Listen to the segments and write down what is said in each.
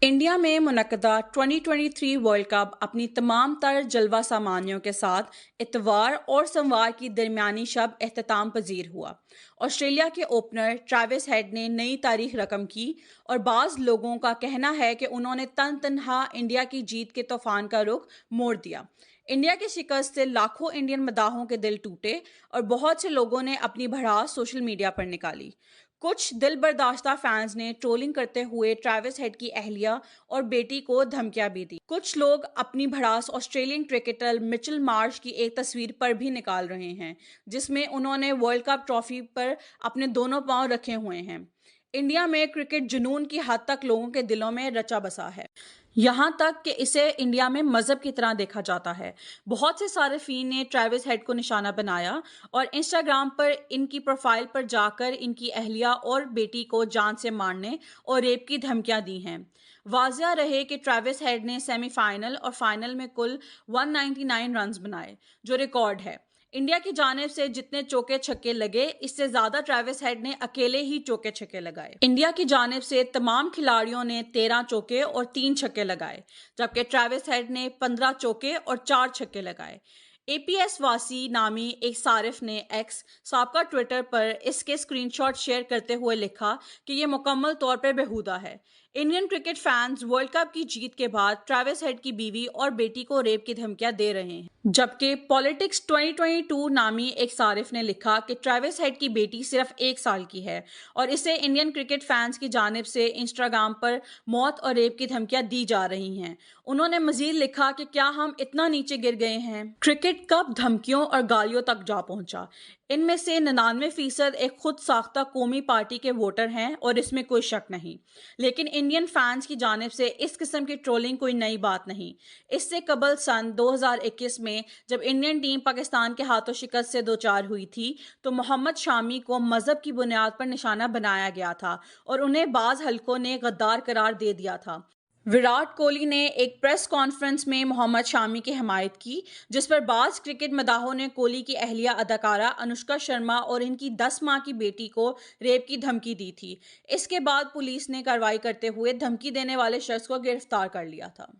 India में मुनक्कदा 2023 world cup अपनी तमाम तर जलवा सामानियों के साथ इतवार और सोमवार की दरमियानी शब एख्तिताम पजीर हुआ। ऑस्ट्रेलिया के ओपनर ट्रेविस हेड ने नई तारीख रकम की और बाज़ लोगों का कहना है कि उन्होंने तनहा इंडिया की जीत के तूफान का रुख मोड़ दिया। इंडिया की शिकस्त से लाखों इंडियन मदाहों के दिल टूटे और बहुत से लोगों ने अपनी भड़ास सोशल मीडिया पर निकाली। कुछ दिल बर्दाश्ता फैंस ने ट्रोलिंग करते हुए ट्रेविस हेड की अहलिया और बेटी को धमकियां भी दी। कुछ लोग अपनी भड़ास ऑस्ट्रेलियन क्रिकेटर मिचेल मार्श की एक तस्वीर पर भी निकाल रहे हैं, जिसमें उन्होंने वर्ल्ड कप ट्रॉफी पर अपने दोनों पांव रखे हुए हैं। इंडिया में क्रिकेट जुनून की हद तक लोगों के दिलों में रचा बसा है, यहाँ तक कि इसे इंडिया में मजहब की तरह देखा जाता है। बहुत से सारिफीन ने ट्रेविस हेड को निशाना बनाया और इंस्टाग्राम पर इनकी प्रोफाइल पर जाकर इनकी अहलिया और बेटी को जान से मारने और रेप की धमकियां दी हैं। वाज़िया रहे कि ट्रेविस हेड ने सेमीफाइनल और फाइनल में कुल 199 रन्स बनाए, जो रिकॉर्ड है। इंडिया की जानिब से जितने चौके छक्के लगे, इससे ज्यादा ट्रेविस हेड ने अकेले ही चौके छक्के लगाए। इंडिया की जानिब से तमाम खिलाड़ियों ने 13 चौके और 3 छक्के लगाए, जबकि ट्रेविस हेड ने 15 चौके और 4 छक्के लगाए। एपीएस वासी नामी एक सारिफ ने एक्स साबका ट्विटर पर इसके स्क्रीनशॉट शेयर करते हुए लिखा कि यह मुकम्मल तौर पर बेहुदा है। Indian cricket fans world cup की जीत के बाद ट्रेविस हेड की बीवी और बेटी को रेप की धमकियां दे रहे हैं, जबकि पॉलिटिक्स 2022 नामी एक सारिफ ने लिखा कि ट्रेविस हेड की बेटी सिर्फ 1 साल की है और इसे इंडियन क्रिकेट फैंस की जानिब से इंस्टाग्राम पर मौत और रेप की धमकियां दी जा रही हैं। उन्होंने मजीद लिखा कि क्या हम इतना नीचे गिर गए हैं? क्रिकेट कब धमकियों और गालियों तक जा पहुंचा? इनमें से 99% एक खुद साख्ता कौमी पार्टी के वोटर हैं और इसमें कोई शक नहीं। लेकिन इंडियन फैंस की जानिब से इस किस्म की ट्रोलिंग कोई नई बात नहीं। इससे कबल सन 2021 में जब इंडियन टीम पाकिस्तान के हाथों शिकस्त से दोचार हुई थी, तो मोहम्मद शामी को मजहब की बुनियाद पर निशाना बनाया गया था और उन्हें बाज़ हलकों ने गद्दार करार दे दिया था। विराट कोहली ने एक प्रेस कॉन्फ्रेंस में मोहम्मद शामी की हिमायत की, जिस पर बाज़ क्रिकेट मदाहों ने कोहली की अहलिया अदाकारा अनुष्का शर्मा और इनकी 10 माह की बेटी को रेप की धमकी दी थी। इसके बाद पुलिस ने कार्रवाई करते हुए धमकी देने वाले शख्स को गिरफ्तार कर लिया था।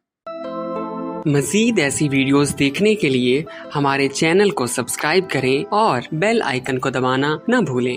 मज़ीद ऐसी वीडियोस देखने के लिए हमारे चैनल को सब्सक्राइब करें और बेल आइकन को दबाना न भूलें।